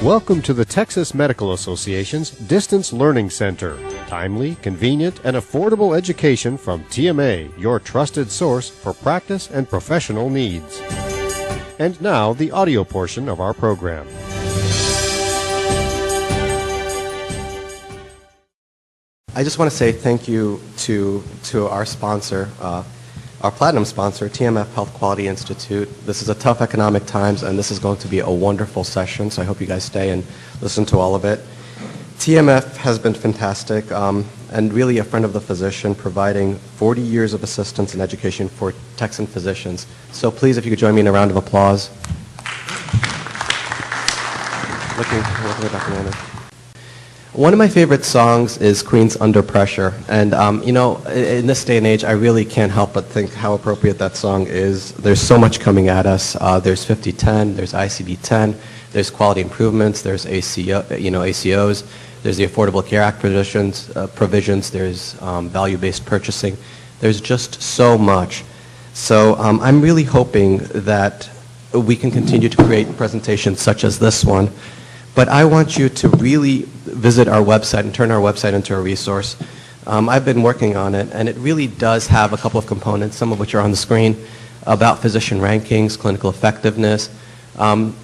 Welcome to the Texas Medical Association's Distance Learning Center. Timely, convenient, and affordable education from TMA, your trusted source for practice and professional needs. And now, the audio portion of our program. I just want to say thank you to our sponsor, our platinum sponsor, TMF Health Quality Institute. This is a tough economic times, and this is going to be a wonderful session, so I hope you guys stay and listen to all of it. TMF has been fantastic and really a friend of the physician, providing 40 years of assistance and education for Texan physicians. So please, if you could join me in a round of applause. Looking at Dr. Manning. One of my favorite songs is Queen's Under Pressure, and in this day and age, I really can't help but think how appropriate that song is. There's so much coming at us. There's 5010, there's ICD-10, there's quality improvements, there's ACOs, there's the Affordable Care Act provisions, there's value-based purchasing. There's just so much. So I'm really hoping that we can continue to create presentations such as this one. But I want you to really visit our website and turn our website into a resource. I've been working on it, and it really does have a couple of components, some of which are on the screen, about physician rankings, clinical effectiveness,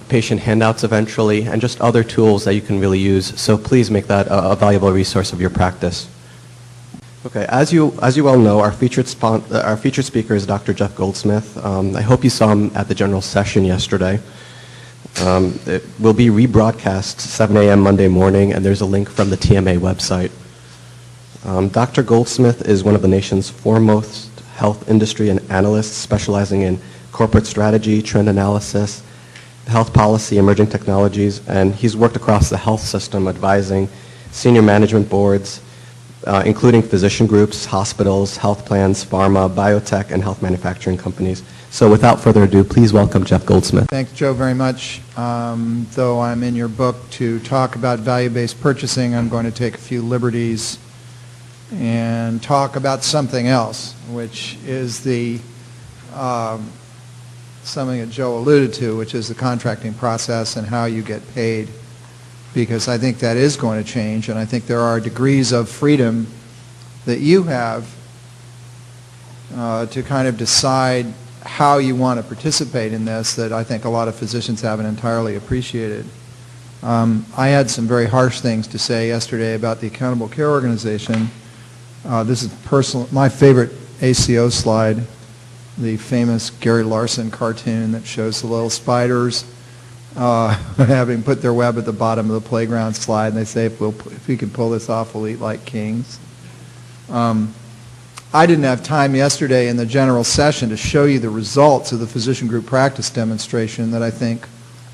patient handouts eventually, and just other tools that you can really use. So please make that a valuable resource of your practice. Okay, as you well know, our featured speaker is Dr. Jeff Goldsmith. I hope you saw him at the general session yesterday. It will be rebroadcast 7 a.m. Monday morning, and there's a link from the TMA website. Dr. Goldsmith is one of the nation's foremost health industry and analysts, specializing in corporate strategy, trend analysis, health policy, emerging technologies, and he's worked across the health system advising senior management boards, including physician groups, hospitals, health plans, pharma, biotech, and health manufacturing companies. So without further ado, please welcome Jeff Goldsmith. Thanks, Joe, very much. Though I'm in your book to talk about value-based purchasing, I'm going to take a few liberties and talk about something else, which is the something that Joe alluded to, which is the contracting process and how you get paid, because I think that is going to change, and I think there are degrees of freedom that you have to kind of decide how you want to participate in this that I think a lot of physicians haven't entirely appreciated. I had some very harsh things to say yesterday about the Accountable Care Organization. This is my favorite ACO slide, the famous Gary Larson cartoon that shows the little spiders having put their web at the bottom of the playground slide, and they say, if we can pull this off, we'll eat like kings. I didn't have time yesterday in the general session to show you the results of the physician group practice demonstration that I think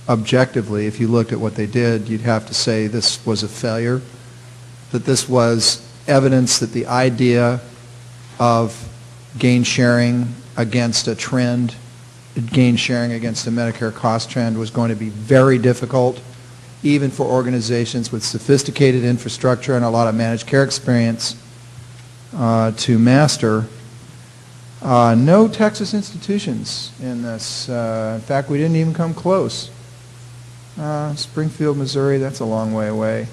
objectively, if you looked at what they did, you'd have to say this was a failure, that this was evidence that the idea of gain sharing against a trend, gain sharing against a Medicare cost trend was going to be very difficult, even for organizations with sophisticated infrastructure and a lot of managed care experience to master. No Texas institutions in this. In fact, we didn't even come close. Springfield, Missouri, that's a long way away.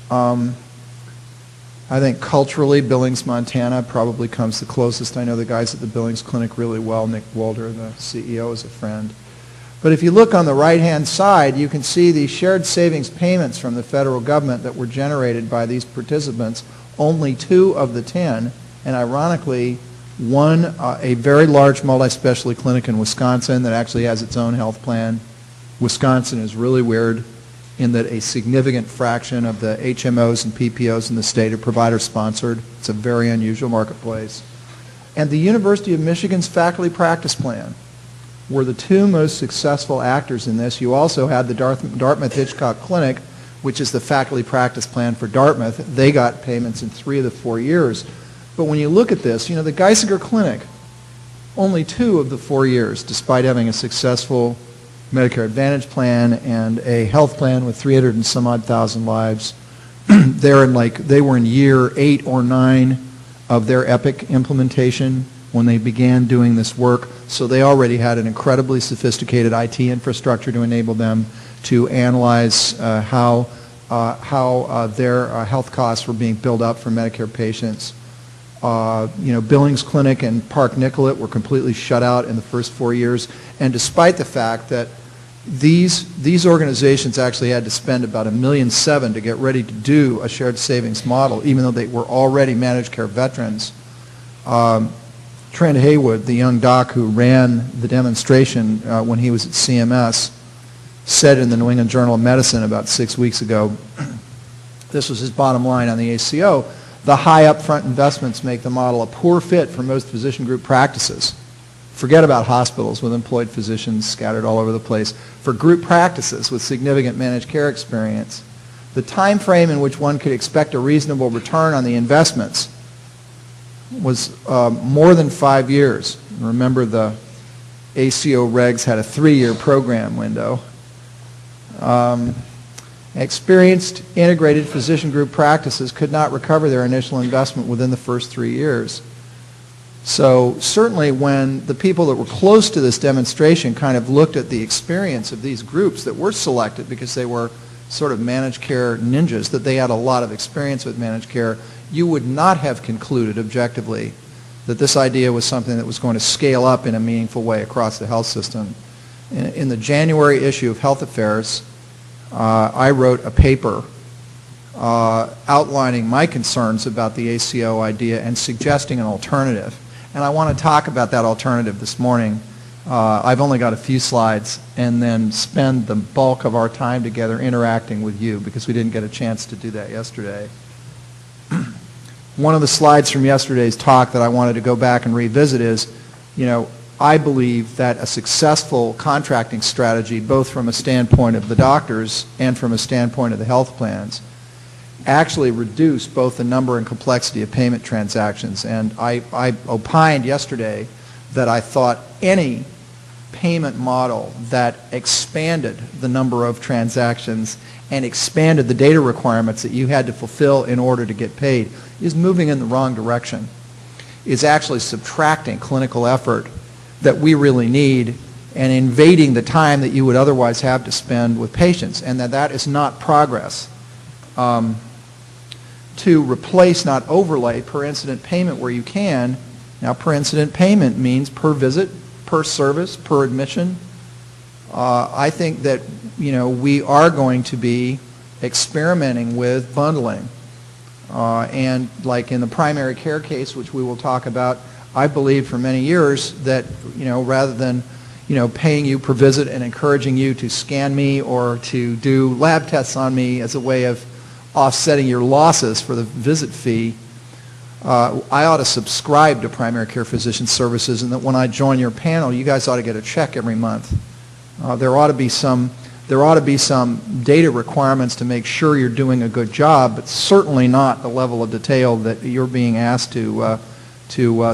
I think culturally, Billings, Montana probably comes the closest. I know the guys at the Billings Clinic really well. Nick Walder, the CEO, is a friend. But if you look on the right-hand side, you can see the shared savings payments from the federal government that were generated by these participants. Only 2 of the 10, and ironically, one, a very large multi-specialty clinic in Wisconsin that actually has its own health plan. Wisconsin is really weird in that a significant fraction of the HMOs and PPOs in the state are provider-sponsored. It's a very unusual marketplace. And the University of Michigan's faculty practice plan were the 2 most successful actors in this. You also had the Dartmouth Hitchcock Clinic, which is the faculty practice plan for Dartmouth. They got payments in 3 of the 4 years. But when you look at this, the Geisinger Clinic, only 2 of the 4 years, despite having a successful Medicare Advantage plan and a health plan with 300 and some odd thousand lives. They were in year 8 or 9 of their Epic implementation when they began doing this work. So they already had an incredibly sophisticated IT infrastructure to enable them to analyze how their health costs were being billed up for Medicare patients. Billings Clinic and Park Nicollet were completely shut out in the first 4 years, and despite the fact that these organizations actually had to spend about $1.7 million to get ready to do a shared savings model, even though they were already managed care veterans. Trent Haywood, the young doc who ran the demonstration when he was at CMS, said in the New England Journal of Medicine about 6 weeks ago, this was his bottom line on the ACO, the high upfront investments make the model a poor fit for most physician group practices. Forget about hospitals with employed physicians scattered all over the place. For group practices with significant managed care experience, the time frame in which one could expect a reasonable return on the investments was more than 5 years. Remember, the ACO regs had a 3-year program window. Experienced integrated physician group practices could not recover their initial investment within the first 3 years. So certainly when the people that were close to this demonstration kind of looked at the experience of these groups that were selected because they were sort of managed care ninjas, that they had a lot of experience with managed care, you would not have concluded objectively that this idea was something that was going to scale up in a meaningful way across the health system. In the January issue of Health Affairs, I wrote a paper outlining my concerns about the ACO idea and suggesting an alternative. And I want to talk about that alternative this morning. I've only got a few slides, and then spend the bulk of our time together interacting with you, because we didn't get a chance to do that yesterday. One of the slides from yesterday's talk that I wanted to go back and revisit is, I believe that a successful contracting strategy, both from a standpoint of the doctors and from a standpoint of the health plans, actually reduce both the number and complexity of payment transactions. And I opined yesterday that I thought any payment model that expanded the number of transactions and expanded the data requirements that you had to fulfill in order to get paid is moving in the wrong direction, is actually subtracting clinical effort that we really need and invading the time that you would otherwise have to spend with patients, and that is not progress. To replace, not overlay, per incident payment where you can. Now, per incident payment means per visit, per service, per admission. I think that we are going to be experimenting with bundling, and like in the primary care case, which we will talk about, I believe for many years that rather than paying you per visit and encouraging you to scan me or to do lab tests on me as a way of offsetting your losses for the visit fee, I ought to subscribe to primary care physician services, and that when I join your panel, you guys ought to get a check every month. There ought to be some data requirements to make sure you're doing a good job, but certainly not the level of detail that you're being asked to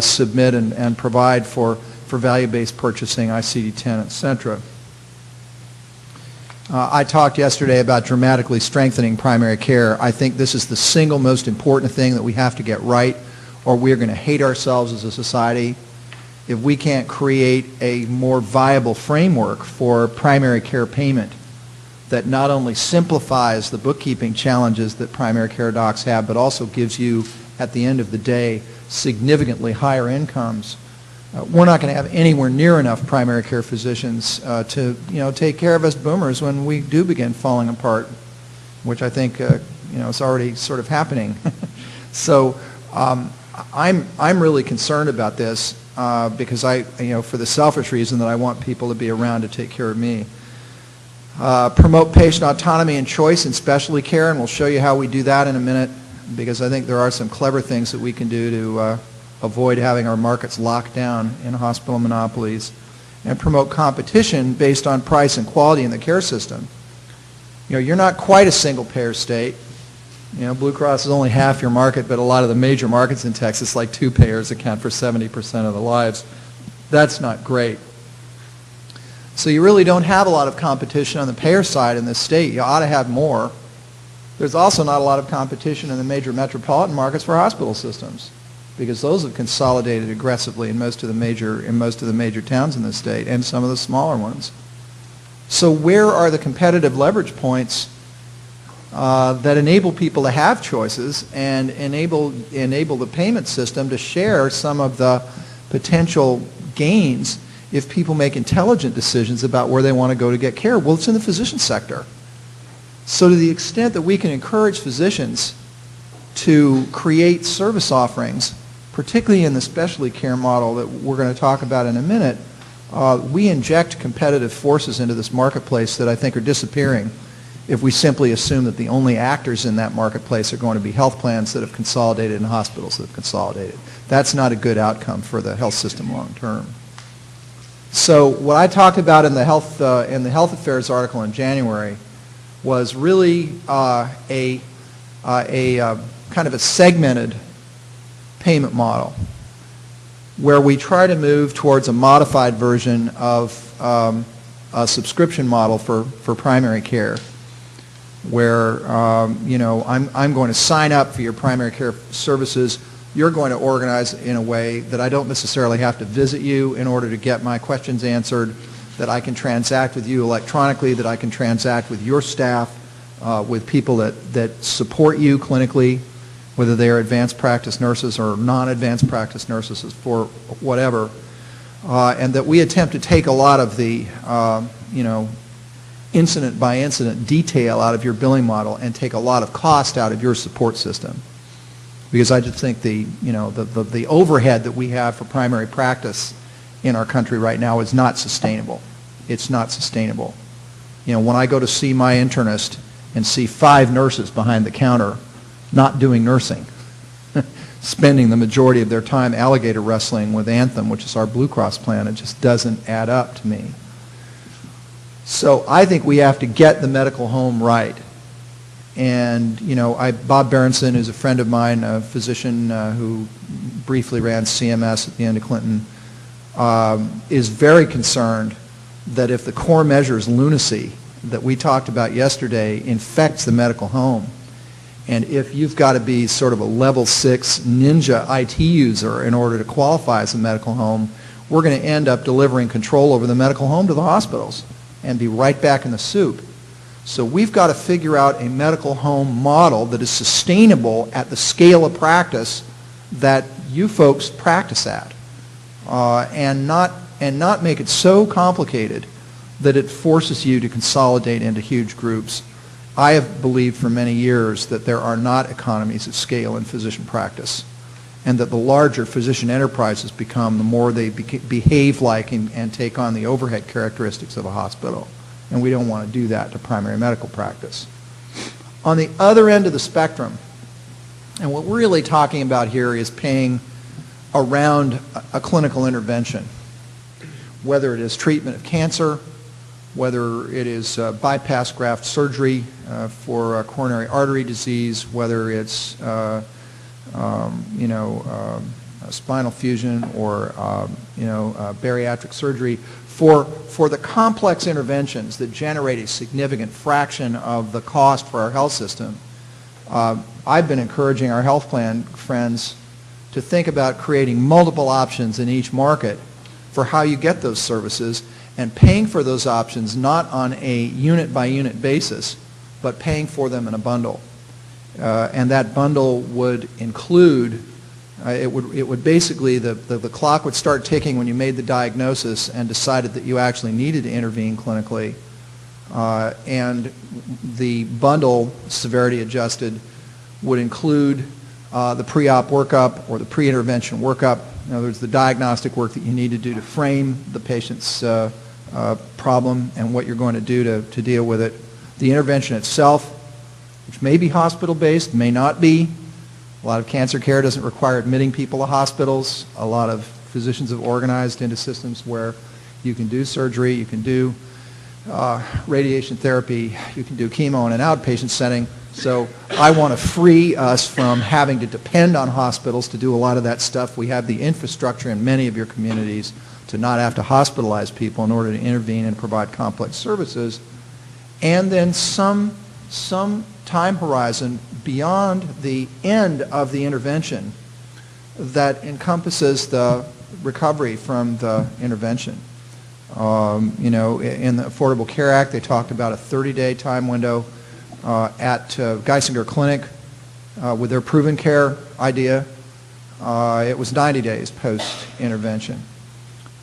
submit and provide for value-based purchasing, ICD-10, etc. I talked yesterday about dramatically strengthening primary care. I think this is the single most important thing that we have to get right, or we're going to hate ourselves as a society. If we can't create a more viable framework for primary care payment that not only simplifies the bookkeeping challenges that primary care docs have, but also gives you, at the end of the day, significantly higher incomes, we're not going to have anywhere near enough primary care physicians to take care of us boomers when we do begin falling apart, which I think is already sort of happening. So I'm really concerned about this because for the selfish reason that I want people to be around to take care of me. Promote patient autonomy and choice in specialty care, and we'll show you how we do that in a minute, because I think there are some clever things that we can do to avoid having our markets locked down in hospital monopolies. And promote competition based on price and quality in the care system. You're not quite a single payer state. Blue Cross is only half your market, but a lot of the major markets in Texas, like 2 payers, account for 70% of the lives. That's not great. So you really don't have a lot of competition on the payer side in this state. You ought to have more. There's also not a lot of competition in the major metropolitan markets for hospital systems, because those have consolidated aggressively in most of the major towns in the state, and some of the smaller ones. So where are the competitive leverage points that enable people to have choices and enable the payment system to share some of the potential gains if people make intelligent decisions about where they want to go to get care? Well, it's in the physician sector. So to the extent that we can encourage physicians to create service offerings, particularly in the specialty care model that we're going to talk about in a minute, we inject competitive forces into this marketplace that I think are disappearing if we simply assume that the only actors in that marketplace are going to be health plans that have consolidated and hospitals that have consolidated. That's not a good outcome for the health system long term. So what I talked about in the Health Affairs article in January was really a kind of a segmented payment model where we try to move towards a modified version of a subscription model for primary care, where I'm going to sign up for your primary care services. You're going to organize in a way that I don't necessarily have to visit you in order to get my questions answered, that I can transact with you electronically, that I can transact with your staff, with people that support you clinically, whether they are advanced practice nurses or non-advanced practice nurses for whatever, and that we attempt to take a lot of the incident by incident detail out of your billing model and take a lot of cost out of your support system. Because I just think the overhead that we have for primary practice in our country right now is not sustainable. It's not sustainable. When I go to see my internist and see 5 nurses behind the counter not doing nursing, spending the majority of their time alligator wrestling with Anthem, which is our Blue Cross plan, it just doesn't add up to me. So I think we have to get the medical home right. And, Bob Berenson, who's a friend of mine, a physician who briefly ran CMS at the end of Clinton, is very concerned that if the core measures lunacy that we talked about yesterday infects the medical home, and if you've got to be sort of a level 6 ninja IT user in order to qualify as a medical home, we're going to end up delivering control over the medical home to the hospitals and be right back in the soup. So we've got to figure out a medical home model that is sustainable at the scale of practice that you folks practice at, and not make it so complicated that it forces you to consolidate into huge groups. I have believed for many years that there are not economies of scale in physician practice, and that the larger physician enterprises become, the more they behave like and take on the overhead characteristics of a hospital. And we don't want to do that to primary medical practice. On the other end of the spectrum, and what we're really talking about here is paying around a clinical intervention, whether it is treatment of cancer, whether it is bypass graft surgery for coronary artery disease, whether it's spinal fusion or bariatric surgery, for the complex interventions that generate a significant fraction of the cost for our health system. I've been encouraging our health plan friends to think about creating multiple options in each market for how you get those services, and paying for those options not on a unit-by-unit basis, but paying for them in a bundle. And that bundle would include, it would basically, the clock would start ticking when you made the diagnosis and decided that you actually needed to intervene clinically. And the bundle, severity adjusted, would include the pre-op workup or the pre-intervention workup. In other words, the diagnostic work that you need to do to frame the patient's problem and what you're going to do to deal with it. The intervention itself, which may be hospital-based, may not be. A lot of cancer care doesn't require admitting people to hospitals. A lot of physicians have organized into systems where you can do surgery, you can do radiation therapy, you can do chemo in an outpatient setting. So I want to free us from having to depend on hospitals to do a lot of that stuff. We have the infrastructure in many of your communities to not have to hospitalize people in order to intervene and provide complex services. And then some time horizon beyond the end of the intervention that encompasses the recovery from the intervention. You know, in the Affordable Care Act, they talked about a 30-day time window at Geisinger Clinic with their proven care idea. It was 90 days post-intervention.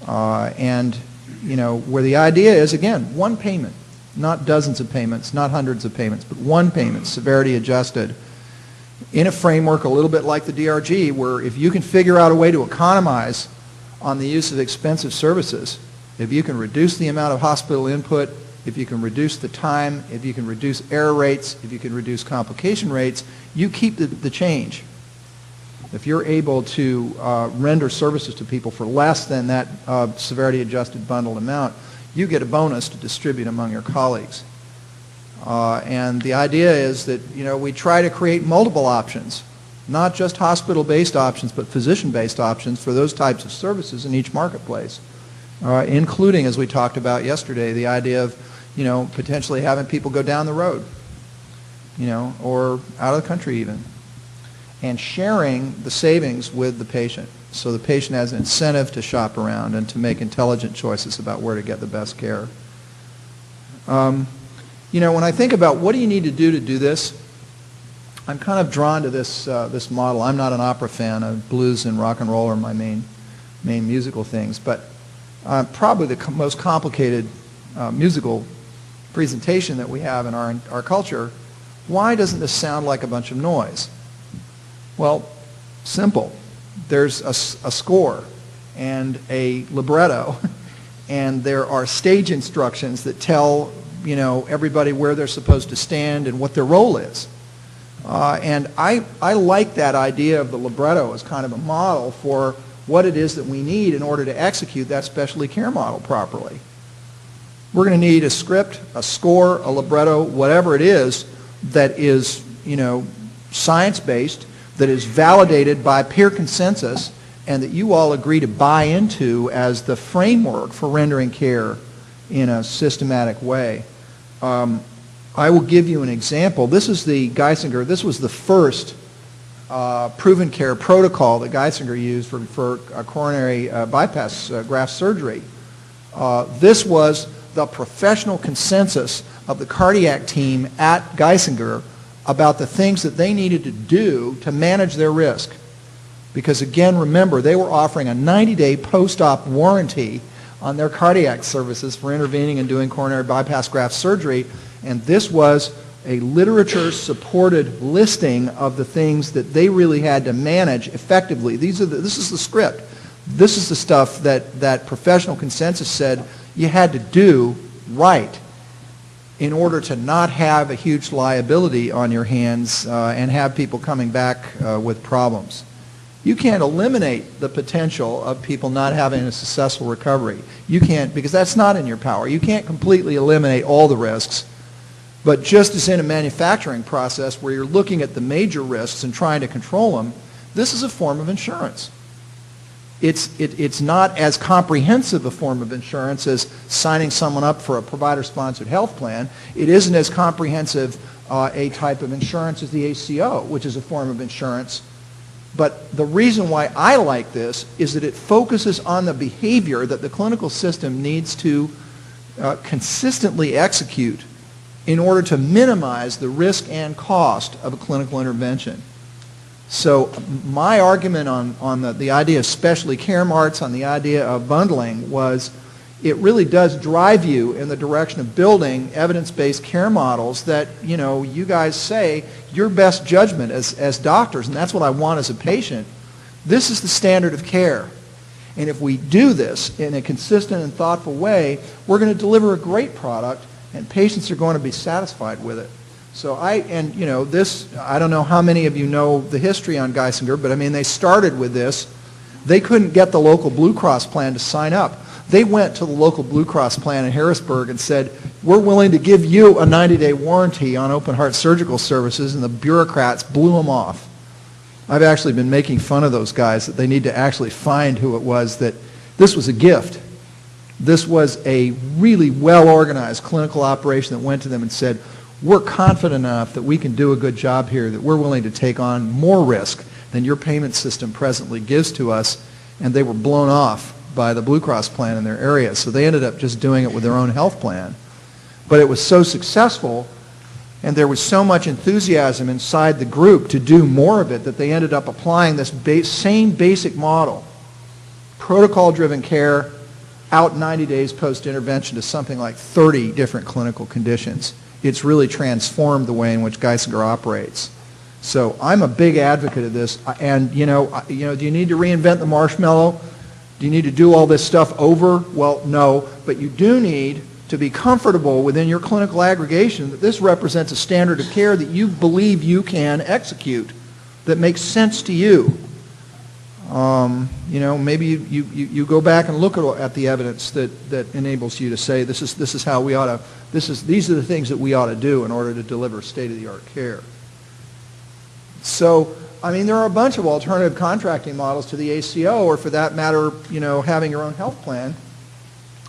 And, you know, where the idea is, again, one payment, not dozens of payments, not hundreds of payments, but one payment, severity adjusted, in a framework a little bit like the DRG, where if you can figure out a way to economize on the use of expensive services, if you can reduce the amount of hospital input, if you can reduce the time, if you can reduce error rates, if you can reduce complication rates, you keep the change. If you're able to render services to people for less than that severity adjusted bundled amount, you get a bonus to distribute among your colleagues. And the idea is that, you know, we try to create multiple options, not just hospital-based options, but physician-based options for those types of services in each marketplace, including, as we talked about yesterday, the idea of, you know, potentially having people go down the road, you know, or out of the country even, and sharing the savings with the patient, so the patient has an incentive to shop around and to make intelligent choices about where to get the best care. You know, when I think about what do you need to do this, I'm kind of drawn to this this model. I'm not an opera fan. Blues and rock and roll are my main musical things, but probably the most complicated musical presentation that we have in our culture. Why doesn't this sound like a bunch of noise? Well, simple. There's a score and a libretto, and there are stage instructions that tell, you know, everybody where they're supposed to stand and what their role is. And I like that idea of the libretto as kind of a model for what it is that we need in order to execute that specialty care model properly. We're going to need a script, a score, a libretto, whatever it is that is, you know, science-based, that is validated by peer consensus, and that you all agree to buy into as the framework for rendering care in a systematic way. I will give you an example. This is the Geisinger. This was the first proven care protocol that Geisinger used for coronary bypass graft surgery. This was the professional consensus of the cardiac team at Geisinger about the things that they needed to do to manage their risk. Because again, remember, they were offering a 90-day post-op warranty on their cardiac services for intervening and doing coronary bypass graft surgery, and this was a literature-supported listing of the things that they really had to manage effectively. This is the script. This is the stuff that professional consensus said you had to do right in order to not have a huge liability on your hands and have people coming back with problems. You can't eliminate the potential of people not having a successful recovery. You can't, because that's not in your power. You can't completely eliminate all the risks. But just as in a manufacturing process where you're looking at the major risks and trying to control them, this is a form of insurance. It's not as comprehensive a form of insurance as signing someone up for a provider-sponsored health plan. It isn't as comprehensive a type of insurance as the ACO, which is a form of insurance. But the reason why I like this is that it focuses on the behavior that the clinical system needs to consistently execute in order to minimize the risk and cost of a clinical intervention. So my argument on the idea of specialty care marts, on the idea of bundling, was it really does drive you in the direction of building evidence-based care models that, you know, you guys say your best judgment as doctors, and that's what I want as a patient. This is the standard of care. And if we do this in a consistent and thoughtful way, we're going to deliver a great product, and patients are going to be satisfied with it. So I don't know how many of you know the history on Geisinger, but I mean, they started with this. They couldn't get the local Blue Cross plan to sign up. They went to the local Blue Cross plan in Harrisburg and said, we're willing to give you a 90-day warranty on open heart surgical services, and the bureaucrats blew them off. I've actually been making fun of those guys that they need to actually find who it was that this was a gift. This was a really well-organized clinical operation that went to them and said, we're confident enough that we can do a good job here, that we're willing to take on more risk than your payment system presently gives to us, and they were blown off by the Blue Cross plan in their area, so they ended up just doing it with their own health plan. But it was so successful, and there was so much enthusiasm inside the group to do more of it that they ended up applying this same basic model, protocol-driven care, out 90 days post-intervention to something like 30 different clinical conditions. It's really transformed the way in which Geisinger operates. So I'm a big advocate of this, and do you need to reinvent the marshmallow? Do you need to do all this stuff over? Well, no, but you do need to be comfortable within your clinical aggregation that this represents a standard of care that you believe you can execute, that makes sense to you. Maybe you go back and look at the evidence that enables you to say this is how we ought to, these are the things that we ought to do in order to deliver state-of-the-art care. So, there are a bunch of alternative contracting models to the ACO, or for that matter, having your own health plan.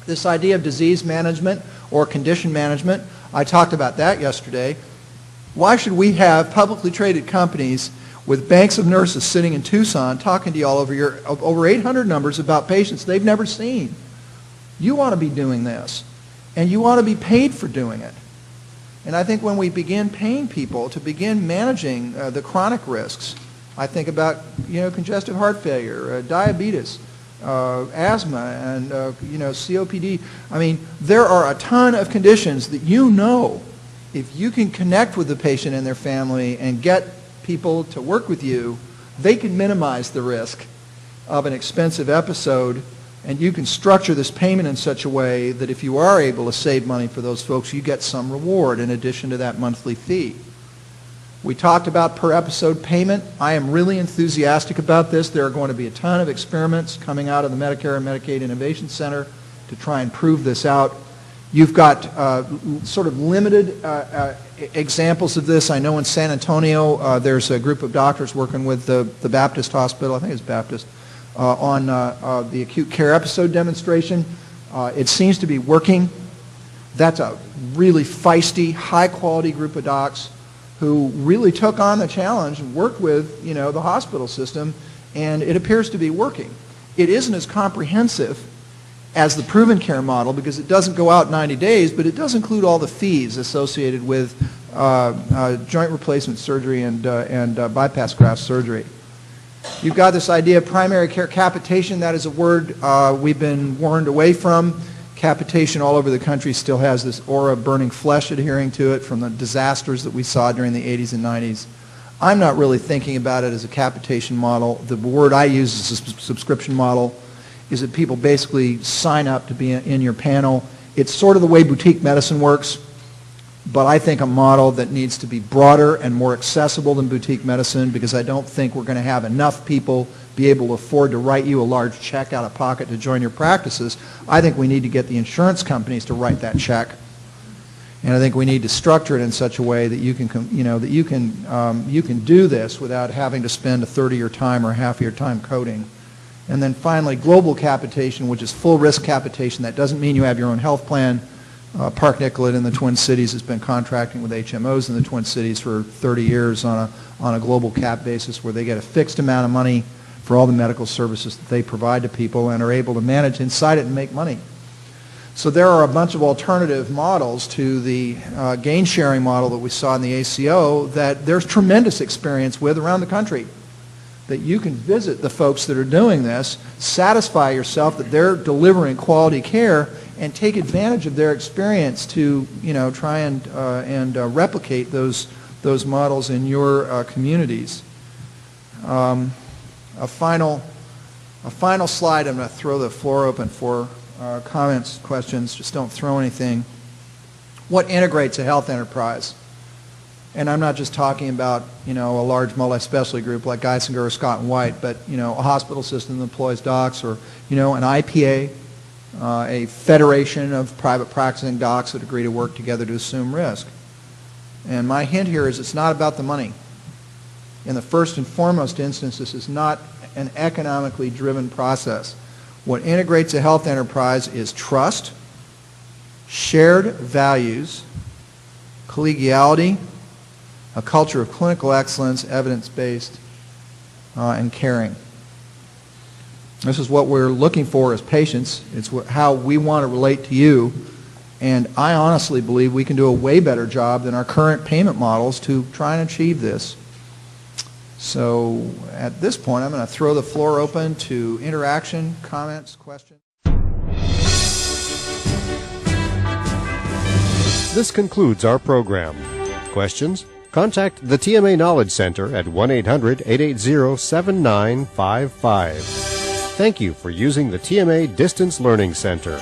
This idea of disease management or condition management, I talked about that yesterday. Why should we have publicly traded companies with banks of nurses sitting in Tucson talking to you all over 800 numbers about patients they've never seen? You ought to be doing this, and you ought to be paid for doing it. And I think when we begin paying people to begin managing the chronic risks, I think about congestive heart failure, diabetes, asthma, and COPD. There are a ton of conditions that if you can connect with the patient and their family and get people to work with you, they can minimize the risk of an expensive episode, and you can structure this payment in such a way that if you are able to save money for those folks, you get some reward in addition to that monthly fee. We talked about per episode payment. I am really enthusiastic about this. There are going to be a ton of experiments coming out of the Medicare and Medicaid Innovation Center to try and prove this out. You've got sort of limited examples of this. I know in San Antonio there's a group of doctors working with the Baptist Hospital, I think it's Baptist, on the acute care episode demonstration. It seems to be working. That's a really feisty, high-quality group of docs who really took on the challenge and worked with the hospital system, and it appears to be working. It isn't as comprehensive as the proven care model because it doesn't go out 90 days, but it does include all the fees associated with joint replacement surgery and bypass graft surgery. You've got this idea of primary care capitation. That is a word we've been warned away from. Capitation all over the country still has this aura of burning flesh adhering to it from the disasters that we saw during the 80s and 90s. I'm not really thinking about it as a capitation model. The word I use is a subscription model, is that people basically sign up to be in your panel. It's sort of the way boutique medicine works, but I think a model that needs to be broader and more accessible than boutique medicine, because I don't think we're going to have enough people be able to afford to write you a large check out of pocket to join your practices. I think we need to get the insurance companies to write that check, and I think we need to structure it in such a way that you can do this without having to spend a third of your time or half of your time coding. And then finally, global capitation, which is full risk capitation. That doesn't mean you have your own health plan. Park Nicollet in the Twin Cities has been contracting with HMOs in the Twin Cities for 30 years on a global cap basis, where they get a fixed amount of money for all the medical services that they provide to people and are able to manage inside it and make money. So there are a bunch of alternative models to the gain sharing model that we saw in the ACO that there's tremendous experience with around the country, that you can visit the folks that are doing this, satisfy yourself that they're delivering quality care, and take advantage of their experience to try and replicate those models in your communities. A final slide. I'm going to throw the floor open for comments, questions. Just don't throw anything. What integrates a health enterprise? And I'm not just talking about a large multi-specialty group like Geisinger or Scott and White, but a hospital system that employs docs, or an IPA, a federation of private practicing docs that agree to work together to assume risk. And my hint here is it's not about the money. In the first and foremost instance, this is not an economically driven process. What integrates a health enterprise is trust, shared values, collegiality, a culture of clinical excellence, evidence-based, and caring. This is what we're looking for as patients. It's how we want to relate to you. And I honestly believe we can do a way better job than our current payment models to try and achieve this. So at this point, I'm going to throw the floor open to interaction, comments, questions. This concludes our program. Questions? Contact the TMA Knowledge Center at 1-800-880-7955. Thank you for using the TMA Distance Learning Center.